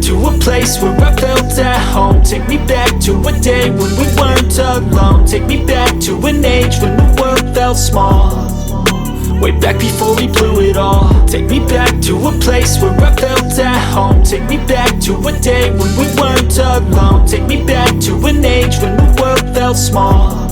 back to a place where I felt at home. Take me back to a day when we weren't alone. Take me back to an age when the world felt small, way back before we blew it all. Take me back to a place where I felt at home. Take me back to a day when we weren't alone. Take me back to an age when the world felt small,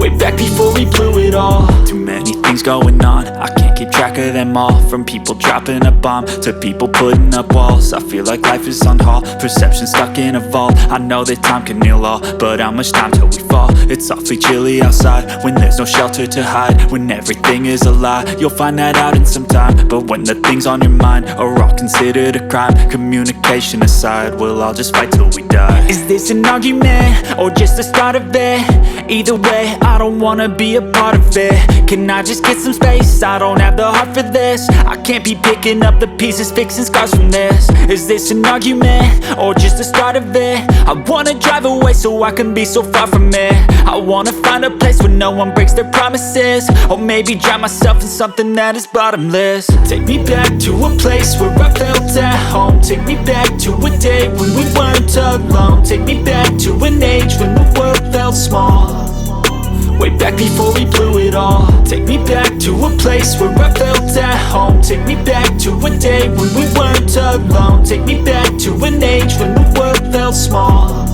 way back before we blew it all. Too many things going on, I can't keep track of them all. From people dropping a bomb to people putting up walls. I feel like life is on hold, perception stuck in a vault. I know that time can heal all, but how much time till we fall? It's awfully chilly outside when there's no shelter to hide. When everything is a lie, you'll find that out in some time. But when the things on your mind are all considered a crime, communication aside, we'll all just fight till we die. Is this an argument or just the start of it? Either way, I don't wanna be a part of it. Can I just get some space? I don't have the heart for this. I can't be picking up the pieces, fixing scars from this. Is this an argument or just the start of it? I wanna drive away so I can be so far from it. I wanna find a place where no one breaks their promises, or maybe drown myself in something that is bottomless. Take me back to a place where I felt at home. Take me back to a day when we weren't alone. Take me back to an age when the world felt small, way back before we blew it all. Take me back to a place where I felt at home. Take me back to a day when we weren't alone. Take me back to an age when the world felt small,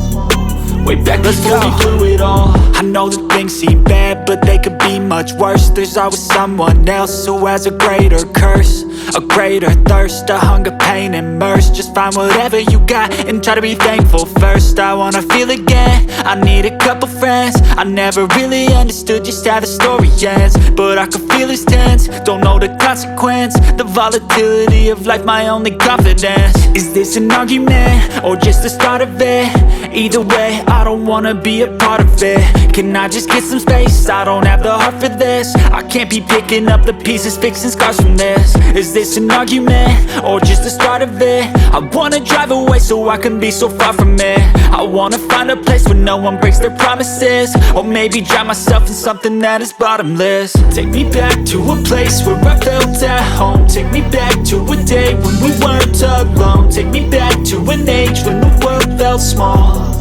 way back before we blew it all. I know that things seem bad, but they could be much worse. There's always someone else who has a greater curse, a greater thirst, a hunger, pain, and mercy. Just find whatever you got and try to be thankful first. I wanna feel again, I need a couple friends. I never really understood just how the story ends, but I can feel it's tense, don't know the consequence. The volatility of life, my only confidence. Is this an argument or just the start of it? Either way, I don't wanna be a part of it. Can I just get some space? I don't have the heart for this. I can't be picking up the pieces, fixing scars from this. Is this an argument or just the start of it? I wanna drive away so I can be so far from it. I wanna find a place where no one breaks their promises, or maybe drown myself in something that is bottomless. Take me back to a place where I felt at home. Take me back to a day when we weren't alone. Take me back to an age when the world felt small,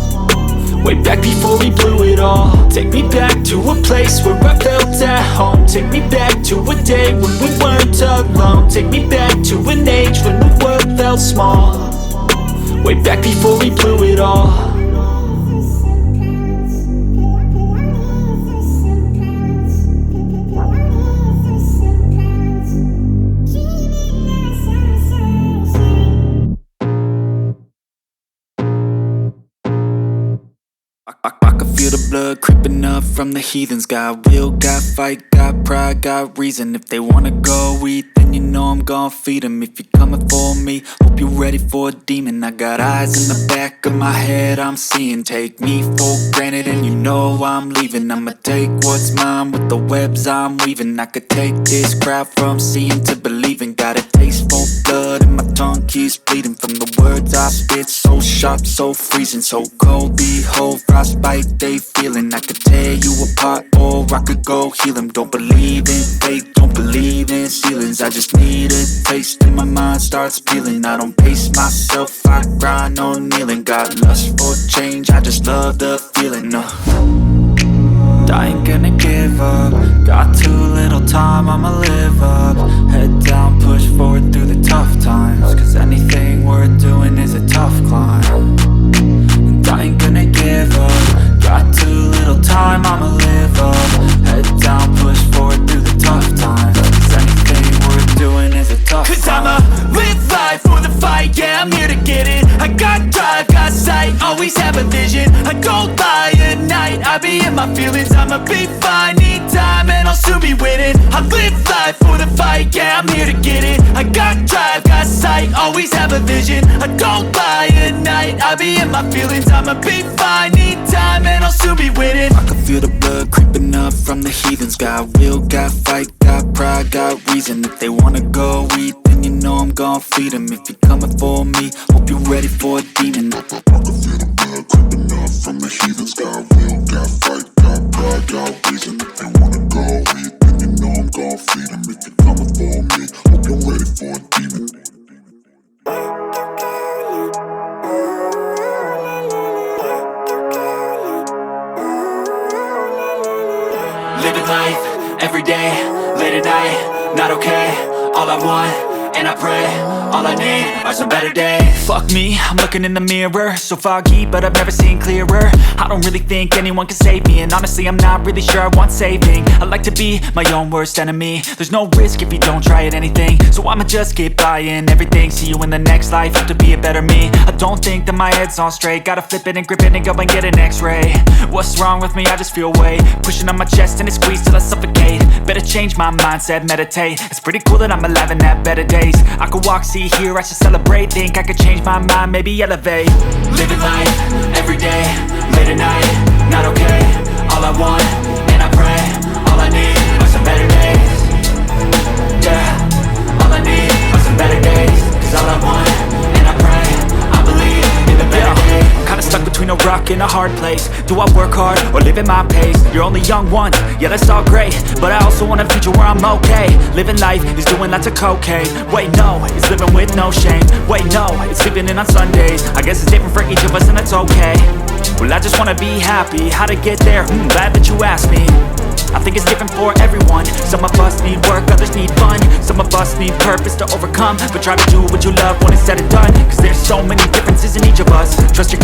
way back before we blew it all. Take me back to a place where I felt at home. Take me back to a day when we weren't alone. Take me back to an age when the world felt small, way back before we blew it all. I can feel the blood creeping up from the heathens. Got will, got fight, got pride, got reason. If they wanna go eat, then you know I'm gon' feed them. If you're coming for me, hope you're ready for a demon. I got eyes in the back of my head, I'm seeing. Take me for granted and you know I'm leaving. I'ma take what's mine with the webs I'm weaving. I could take this crowd from seeing to believing. Got a taste for blood and my tongue keeps bleeding from the words I spit. So sharp, so freezing, so cold. Behold, frostbite they feeling. I could tear you apart or I could go heal them. Don't believe in fate, don't believe in ceilings. I just need a taste and my mind starts peeling. I don't pace myself, I grind on kneeling. Got lust for change, I just love the feeling. I ain't gonna give up. Got too little time, I'ma live up. Head down, push forward through the tough times, cause anything worth doing is a tough climb. And I ain't gonna give up. Got too little time, I'ma live up. Head down, push forward through the tough times, cause anything worth doing is a tough climb. Cause I'ma live life for the fight, yeah, I'm here to get it. I got drive, got sight, always have a vision. I don't lie at night, I be in my feelings. I'ma be fine, need time and I'll soon be winning. I live life for the fight, yeah, I'm here to get it. I got drive, got sight, always have a vision. I don't lie at night, I be in my feelings. I'ma be fine, need time and I'll soon be winning. I can feel the blood creeping up from the heathens. Got will, got fight, got pride, got reason. If they wanna go eat, then you know I'm gon' feed them. If you're coming for me, hope you're ready for a demon. I can feel the blood creeping up from the heathens. Got will, got fight, got pride, got reason. If they wanna go eat, then you know I'm gon' feed them. If you're coming for me, hope you're ready for a demon. Living life, everyday, late at night, not okay. All I want, and I pray, all I need are some better days. Fuck me, I'm looking in the mirror, so foggy, but I've never seen clearer. I don't really think anyone can save me, and honestly I'm not really sure I want saving. I like to be my own worst enemy. There's no risk if you don't try at anything, so I'ma just keep buying everything. See you in the next life, have to be a better me. I don't think that my head's on straight, gotta flip it and grip it and go and get an x-ray. What's wrong with me? I just feel weight pushing on my chest and it squeezes till I suffocate. Better change my mindset, meditate. It's pretty cool that I'm alive and have better days. I could walk, see, hear, I should celebrate. Think I could change my mind, maybe elevate. Living life, everyday, late at night, not okay. All I want, and I pray, all I need are some better days. Yeah, all I need are some better days. Cause all I want, and I pray, I believe in the better days. Kinda stuck between a rock and a hard place. Do I work hard or live at my pace? You're only young once, yeah that's all great, but I also want a future where I'm okay. Living life is doing lots of cocaine. Wait no, it's living with no shame. Wait no, it's sleeping in on Sundays. I guess it's different for each of us and that's okay. Well I just wanna be happy, how to get there? Glad that you asked me. I think it's different for everyone. Some of us need work, others need fun. Some of us need purpose to overcome. But try to do what you love when it's said and done, cause there's so many differences in each of us. Trust your